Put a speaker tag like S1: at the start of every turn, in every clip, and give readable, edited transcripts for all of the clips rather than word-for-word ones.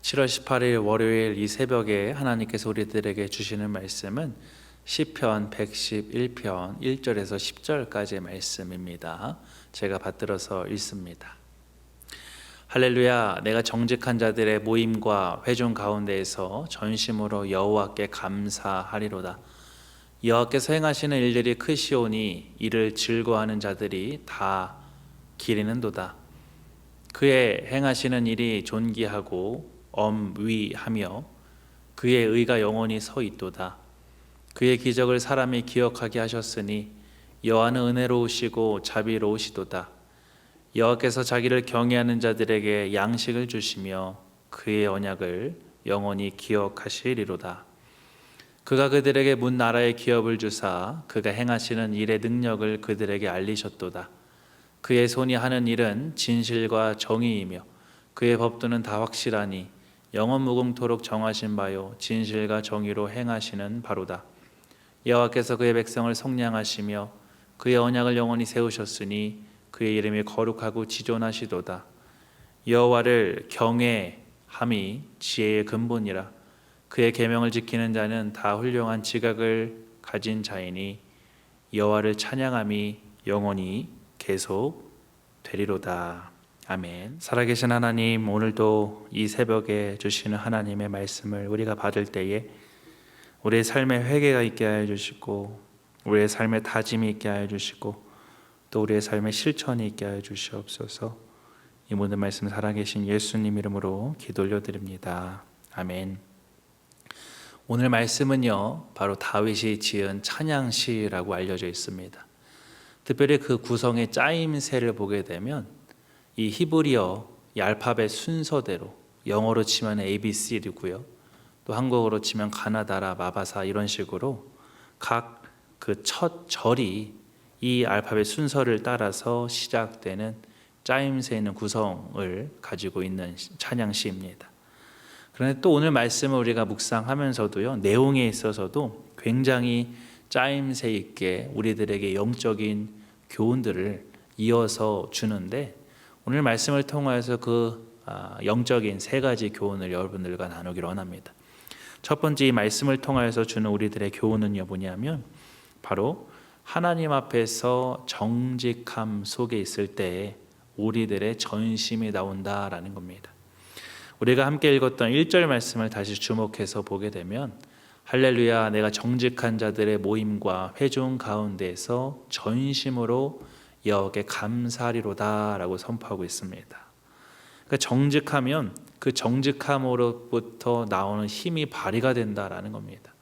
S1: 7월 18일 월요일 이 새벽에 하나님께서 우리들에게 주시는 말씀은 시편 111편 1절에서 10절까지의 말씀입니다. 제가 받들어서 읽습니다. 할렐루야. 내가 정직한 자들의 모임과 회중 가운데에서 전심으로 여호와께 감사하리로다. 여호와께서 행하시는 일들이 크시오니 이를 즐거워하는 자들이 다 기리는도다. 그의 행하시는 일이 존귀하고 엄위하며 그의 의가 영원히 서 있도다. 그의 기적을 사람이 기억하게 하셨으니 여호와는 은혜로우시고 자비로우시도다. 여호와께서 자기를 경외하는 자들에게 양식을 주시며 그의 언약을 영원히 기억하시리로다. 그가 그들에게 문 나라의 기업을 주사 그가 행하시는 일의 능력을 그들에게 알리셨도다. 그의 손이 하는 일은 진실과 정의이며 그의 법도는 다 확실하니 영원 무궁토록 정하신 바요 진실과 정의로 행하시는 바로다. 여호와께서 그의 백성을 속량하시며 그의 언약을 영원히 세우셨으니 그의 이름이 거룩하고 지존하시도다. 여호와를 경외함이 지혜의 근본이라. 그의 계명을 지키는 자는 다 훌륭한 지각을 가진 자이니 여호와를 찬양함이 영원히 계속 되리로다. 아멘. 살아계신 하나님, 오늘도 이 새벽에 주시는 하나님의 말씀을 우리가 받을 때에 우리의 삶에 회개가 있게 하여 주시고 우리의 삶에 다짐이 있게 하여 주시고 또 우리의 삶에 실천이 있게 하여 주시옵소서. 이 모든 말씀 살아계신 예수님 이름으로 기도 올려드립니다. 아멘. 오늘 말씀은요, 바로 다윗이 지은 찬양시라고 알려져 있습니다. 특별히 그 구성의 짜임새를 보게 되면 이 히브리어 이 알파벳 순서대로 영어로 치면 ABC이고요. 또 한국어로 치면 가나다라, 마바사 이런 식으로 각 그 첫 절이 이 알파벳 순서를 따라서 시작되는 짜임새 있는 구성을 가지고 있는 찬양시입니다. 그런데 또 오늘 말씀을 우리가 묵상하면서도요, 내용에 있어서도 굉장히 짜임새 있게 우리들에게 영적인 교훈들을 이어서 주는데 오늘 말씀을 통해서 그 영적인 세 가지 교훈을 여러분들과 나누기를 원합니다. 첫 번째 이 말씀을 통해서 주는 우리들의 교훈은요 뭐냐면 바로 하나님 앞에서 정직함 속에 있을 때 우리들의 전심이 나온다라는 겁니다. 우리가 함께 읽었던 1절 말씀을 다시 주목해서 보게 되면 할렐루야 내가 정직한 자들의 모임과 회중 가운데에서 전심으로 여호와께 감사하리로다 라고 선포하고 있습니다. 그러니까 정직하면 그 정직함으로부터 나오는 힘이 발휘가 된다라는 겁니다.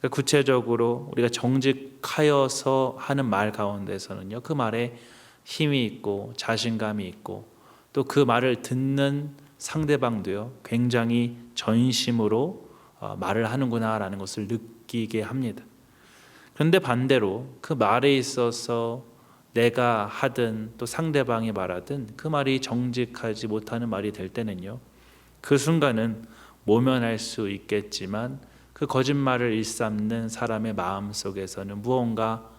S1: 그러니까 구체적으로 우리가 정직하여서 하는 말 가운데서는요 그 말에 힘이 있고 자신감이 있고 또 그 말을 듣는 상대방도요 굉장히 전심으로 말을 하는구나라는 것을 느끼게 합니다. 그런데 반대로 그 말에 있어서 내가 하든 또 상대방이 말하든 그 말이 정직하지 못하는 말이 될 때는요 그 순간은 모면할 수 있겠지만 그 거짓말을 일삼는 사람의 마음속에서는 무언가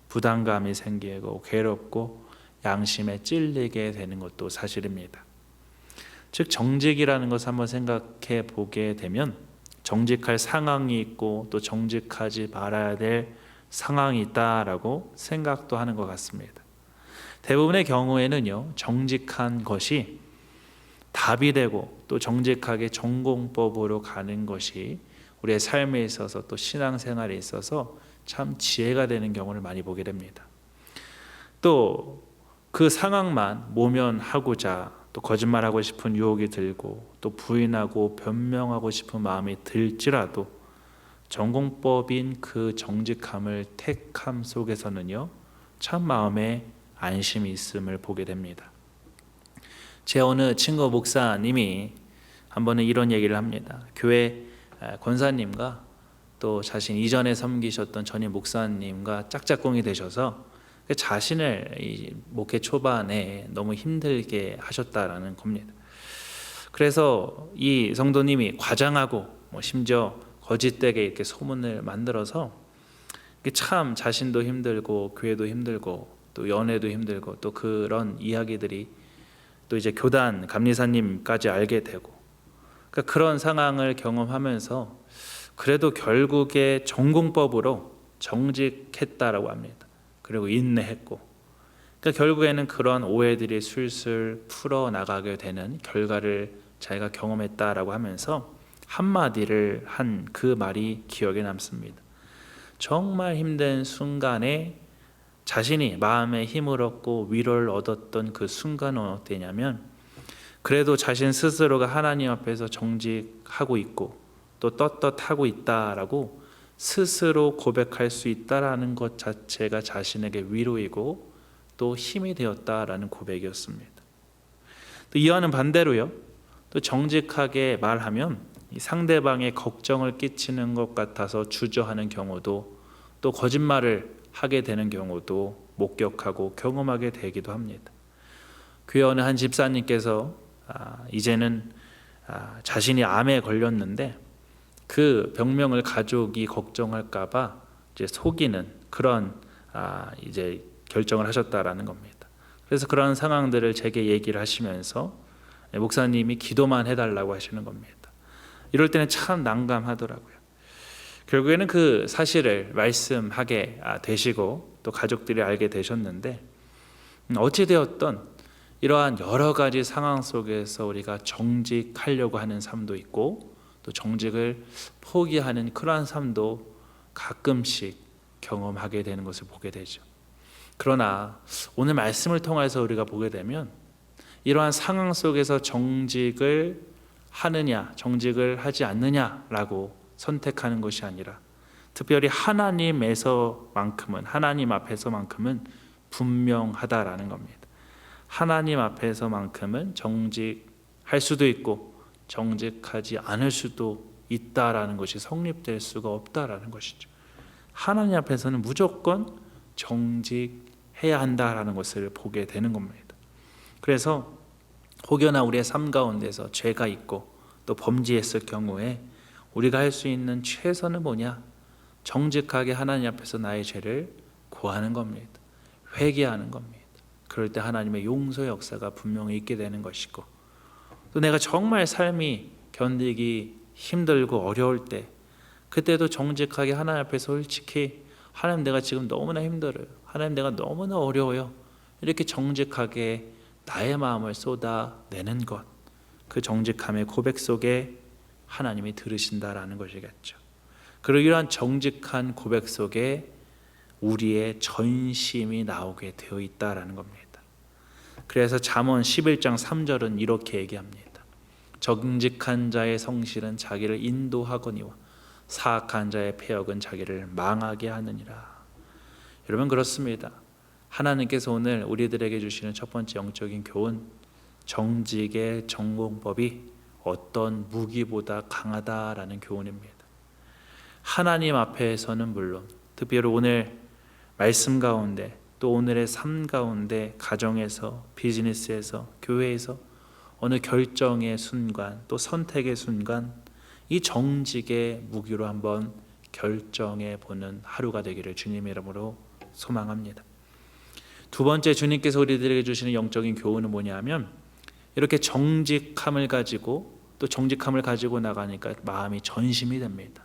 S1: 부담감이 생기고 괴롭고 양심에 찔리게 되는 것도 사실입니다. 즉 정직이라는 것을 한번 생각해 보게 되면 정직할 상황이 있고 또 정직하지 말아야 될 상황이 있다라고 생각도 하는 것 같습니다. 대부분의 경우에는요 정직한 것이 답이 되고 또 정직하게 전공법으로 가는 것이 우리의 삶에 있어서 또 신앙생활에 있어서 참 지혜가 되는 경우를 많이 보게 됩니다. 또 그 상황만 모면하고자 또 거짓말하고 싶은 유혹이 들고 또 부인하고 변명하고 싶은 마음이 들지라도 전공법인 그 정직함을 택함 속에서는요 참 마음에 안심이 있음을 보게 됩니다. 제 어느 친구 목사님이 한 번은 이런 얘기를 합니다. 교회 권사님과 또 자신 이전에 섬기셨던 전임 목사님과 짝짝꿍이 되셔서 자신을 이 목회 초반에 너무 힘들게 하셨다라는 겁니다. 그래서 이 성도님이 과장하고 심지어 거짓되게 이렇게 소문을 만들어서 참 자신도 힘들고 교회도 힘들고 또 연애도 힘들고 또 그런 이야기들이 또 이제 교단 감리사님까지 알게 되고 그러니까 그런 상황을 경험하면서 그래도 결국에 전공법으로 정직했다라고 합니다. 그리고 인내했고, 그러니까 결국에는 그런 오해들이 술술 풀어나가게 되는 결과를 자기가 경험했다라고 하면서 한마디를 한 그 말이 기억에 남습니다. 정말 힘든 순간에 자신이 마음의 힘을 얻고 위로를 얻었던 그 순간은 어땠냐면, 그래도 자신 스스로가 하나님 앞에서 정직하고 있고 또 떳떳하고 있다라고 스스로 고백할 수 있다라는 것 자체가 자신에게 위로이고 또 힘이 되었다라는 고백이었습니다. 또 이와는 반대로요, 또 정직하게 말하면 상대방의 걱정을 끼치는 것 같아서 주저하는 경우도, 또 거짓말을 하게 되는 경우도 목격하고 경험하게 되기도 합니다. 교회 어느 한 집사님께서 이제는 자신이 암에 걸렸는데 그 병명을 가족이 걱정할까봐 이제 속이는 그런 이제 결정을 하셨다라는 겁니다. 그래서 그런 상황들을 제게 얘기를 하시면서 목사님이 기도만 해달라고 하시는 겁니다. 이럴 때는 참 난감하더라고요. 결국에는 그 사실을 말씀하게 되시고 또 가족들이 알게 되셨는데, 어찌되었던 이러한 여러 가지 상황 속에서 우리가 정직하려고 하는 삶도 있고 또 정직을 포기하는 그러한 삶도 가끔씩 경험하게 되는 것을 보게 되죠. 그러나 오늘 말씀을 통해서 우리가 보게 되면 이러한 상황 속에서 정직을 하느냐 정직을 하지 않느냐라고 선택하는 것이 아니라 특별히 하나님 앞에서만큼은 분명하다라는 겁니다. 하나님 앞에서만큼은 정직할 수도 있고 정직하지 않을 수도 있다라는 것이 성립될 수가 없다라는 것이죠. 하나님 앞에서는 무조건 정직해야 한다라는 것을 보게 되는 겁니다. 그래서 혹여나 우리의 삶 가운데서 죄가 있고 또 범죄했을 경우에 우리가 할 수 있는 최선은 뭐냐? 정직하게 하나님 앞에서 나의 죄를 구하는 겁니다. 회개하는 겁니다. 그럴 때 하나님의 용서의 역사가 분명히 있게 되는 것이고, 또 내가 정말 삶이 견디기 힘들고 어려울 때 그때도 정직하게 하나님 앞에 솔직히 하나님 내가 지금 너무나 힘들어요. 하나님 내가 너무나 어려워요. 이렇게 정직하게 나의 마음을 쏟아내는 것, 그 정직함의 고백 속에 하나님이 들으신다라는 것이겠죠. 그리고 이러한 정직한 고백 속에 우리의 전심이 나오게 되어 있다라는 겁니다. 그래서 잠언 11장 3절은 이렇게 얘기합니다. 정직한 자의 성실은 자기를 인도하거니와 사악한 자의 패역은 자기를 망하게 하느니라. 여러분, 그렇습니다. 하나님께서 오늘 우리들에게 주시는 첫 번째 영적인 교훈, 정직의 전공법이 어떤 무기보다 강하다라는 교훈입니다. 하나님 앞에서는 물론, 특별히 오늘 말씀 가운데 또 오늘의 삶 가운데, 가정에서, 비즈니스에서, 교회에서 어느 결정의 순간 또 선택의 순간 이 정직의 무기로 한번 결정해 보는 하루가 되기를 주님의 이름으로 소망합니다. 두 번째, 주님께서 우리들에게 주시는 영적인 교훈은 뭐냐면, 이렇게 정직함을 가지고 또 정직함을 가지고 나가니까 마음이 전심이 됩니다.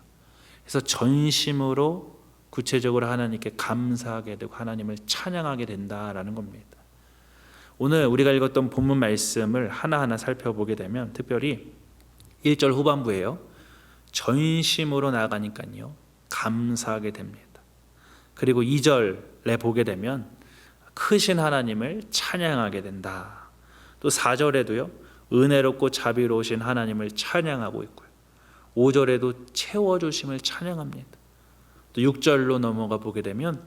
S1: 그래서 전심으로 구체적으로 하나님께 감사하게 되고 하나님을 찬양하게 된다라는 겁니다. 오늘 우리가 읽었던 본문 말씀을 하나하나 살펴보게 되면 특별히 1절 후반부에요, 전심으로 나가니까요 감사하게 됩니다. 그리고 2절에 보게 되면 크신 하나님을 찬양하게 된다. 또 4절에도요 은혜롭고 자비로우신 하나님을 찬양하고 있고요, 5절에도 채워주심을 찬양합니다. 또 6절로 넘어가 보게 되면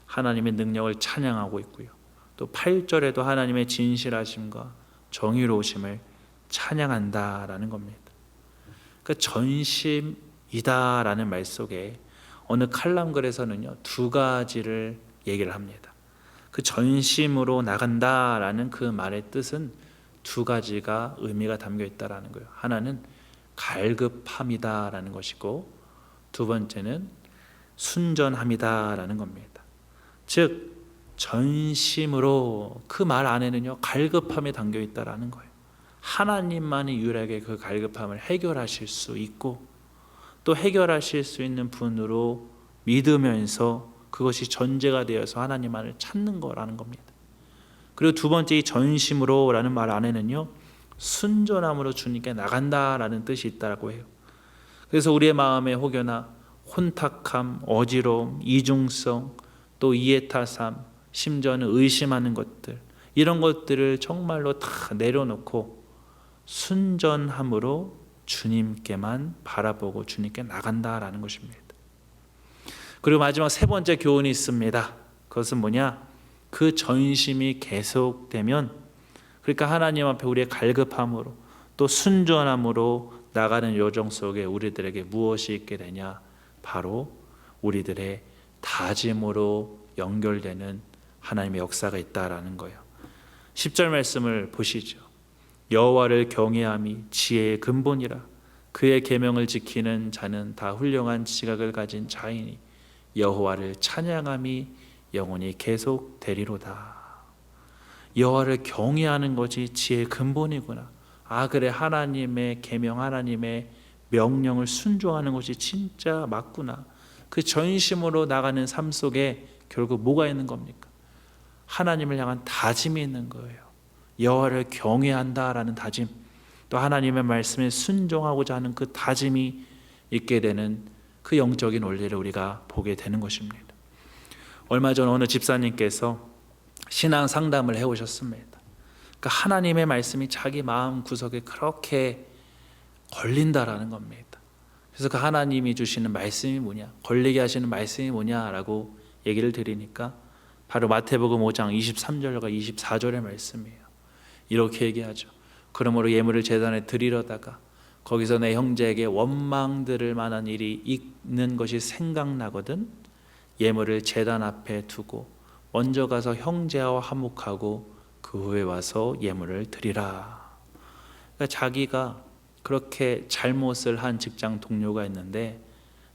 S1: 하나님의 능력을 찬양하고 있고요, 또 8절에도 하나님의 진실하심과 정의로우심을 찬양한다라는 겁니다. 그러니까 전심이다라는 말 속에 어느 칼럼글에서는요 두 가지를 얘기를 합니다. 그 전심으로 나간다라는 그 말의 뜻은 두 가지가 의미가 담겨 있다라는 거예요. 하나는 갈급함이다라는 것이고 두 번째는 순전함이다라는 겁니다. 즉 전심으로, 그 말 안에는요 갈급함이 담겨 있다라는 거예요. 하나님만이 유일하게 그 갈급함을 해결하실 수 있고 또 해결하실 수 있는 분으로 믿으면서 그것이 전제가 되어서 하나님만을 찾는 거라는 겁니다. 그리고 두 번째 이 전심으로 라는 말 안에는요, 순전함으로 주님께 나간다라는 뜻이 있다고 해요. 그래서 우리의 마음에 혹여나 혼탁함, 어지러움, 이중성, 또 이해타삼, 심지어는 의심하는 것들, 이런 것들을 정말로 다 내려놓고 순전함으로 주님께만 바라보고 주님께 나간다라는 것입니다. 그리고 마지막 세 번째 교훈이 있습니다. 그것은 뭐냐? 그 전심이 계속되면, 그러니까 하나님 앞에 우리의 갈급함으로 또 순전함으로 나가는 여정 속에 우리들에게 무엇이 있게 되냐? 바로 우리들의 다짐으로 연결되는 하나님의 역사가 있다라는 거예요. 10절 말씀을 보시죠. 여호와를 경외함이 지혜의 근본이라. 그의 계명을 지키는 자는 다 훌륭한 지각을 가진 자이니 여호와를 찬양함이 영원히 계속되리로다. 여호와를 경외하는 것이 지혜의 근본이구나. 아, 그래, 하나님의 계명, 하나님의 명령을 순종하는 것이 진짜 맞구나. 그 전심으로 나가는 삶 속에 결국 뭐가 있는 겁니까? 하나님을 향한 다짐이 있는 거예요. 여호와를 경외한다라는 다짐, 또 하나님의 말씀에 순종하고자 하는 그 다짐이 있게 되는 그 영적인 원리를 우리가 보게 되는 것입니다. 얼마 전 어느 집사님께서 신앙 상담을 해오셨습니다. 그러니까 하나님의 말씀이 자기 마음 구석에 그렇게 걸린다라는 겁니다. 그래서 그 하나님이 주시는 말씀이 뭐냐, 걸리게 하시는 말씀이 뭐냐라고 얘기를 드리니까 바로 마태복음 5장 23절과 24절의 말씀이에요. 이렇게 얘기하죠. 그러므로 예물을 제단에 드리려다가 거기서 내 형제에게 원망 들을 만한 일이 있는 것이 생각나거든 예물을 제단 앞에 두고 먼저 가서 형제와 화목하고 그 후에 와서 예물을 드리라. 그러니까 자기가 그렇게 잘못을 한 직장 동료가 있는데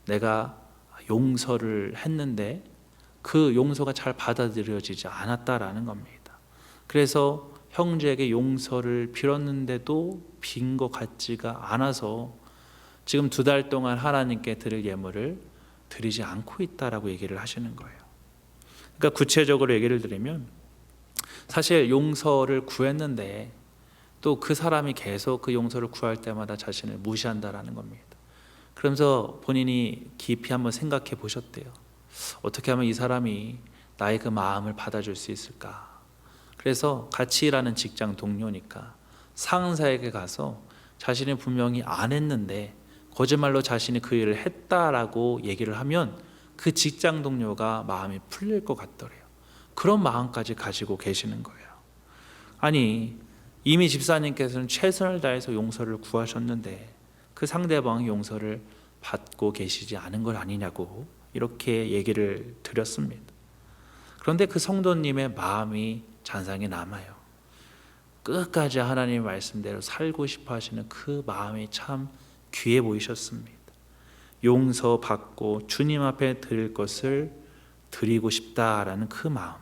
S1: 내가 용서를 했는데 그 용서가 잘 받아들여지지 않았다라는 겁니다. 그래서 형제에게 용서를 빌었는데도 빈 것 같지가 않아서 지금 2달 동안 하나님께 드릴 예물을 드리지 않고 있다라고 얘기를 하시는 거예요. 그러니까 구체적으로 얘기를 드리면 사실 용서를 구했는데 또 그 사람이 계속 그 용서를 구할 때마다 자신을 무시한다라는 겁니다. 그러면서 본인이 깊이 한번 생각해 보셨대요. 어떻게 하면 이 사람이 나의 그 마음을 받아줄 수 있을까? 그래서 같이 일하는 직장 동료니까 상사에게 가서 자신이 분명히 안 했는데 거짓말로 자신이 그 일을 했다라고 얘기를 하면 그 직장 동료가 마음이 풀릴 것 같더래요. 그런 마음까지 가지고 계시는 거예요. 아니, 이미 집사님께서는 최선을 다해서 용서를 구하셨는데 그 상대방이 용서를 받고 계시지 않은 걸 아니냐고 이렇게 얘기를 드렸습니다. 그런데 그 성도님의 마음이 잔상이 남아요. 끝까지 하나님의 말씀대로 살고 싶어 하시는 그 마음이 참 귀해 보이셨습니다. 용서받고 주님 앞에 드릴 것을 드리고 싶다라는 그 마음,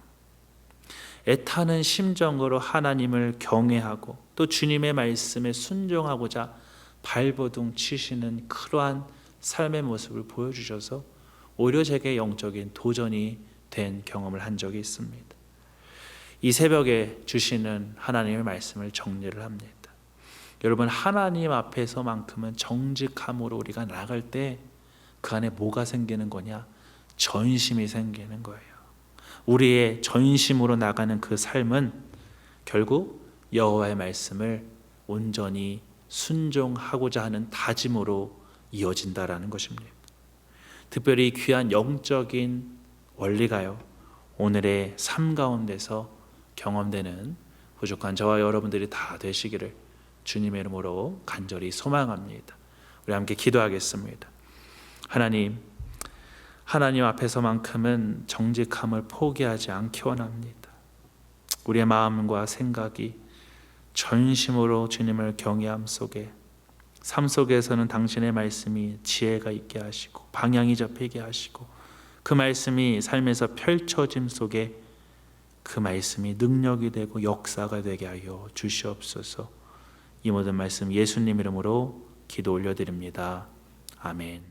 S1: 애타는 심정으로 하나님을 경외하고 또 주님의 말씀에 순종하고자 발버둥 치시는 그러한 삶의 모습을 보여주셔서 오히려 제게 영적인 도전이 된 경험을 한 적이 있습니다. 이 새벽에 주시는 하나님의 말씀을 정리를 합니다. 여러분, 하나님 앞에서만큼은 정직함으로 우리가 나갈 때 그 안에 뭐가 생기는 거냐? 전심이 생기는 거예요. 우리의 전심으로 나가는 그 삶은 결국 여호와의 말씀을 온전히 순종하고자 하는 다짐으로 이어진다라는 것입니다. 특별히 귀한 영적인 원리가요, 오늘의 삶 가운데서 경험되는 부족한 저와 여러분들이 다 되시기를 주님의 이름으로 간절히 소망합니다. 우리 함께 기도하겠습니다. 하나님 앞에서만큼은 정직함을 포기하지 않기 원합니다. 우리의 마음과 생각이 전심으로 주님을 경외함 속에 삶 속에서는 당신의 말씀이 지혜가 있게 하시고 방향이 잡히게 하시고 그 말씀이 삶에서 펼쳐짐 속에 그 말씀이 능력이 되고 역사가 되게 하여 주시옵소서. 이 모든 말씀 예수님 이름으로 기도 올려드립니다. 아멘.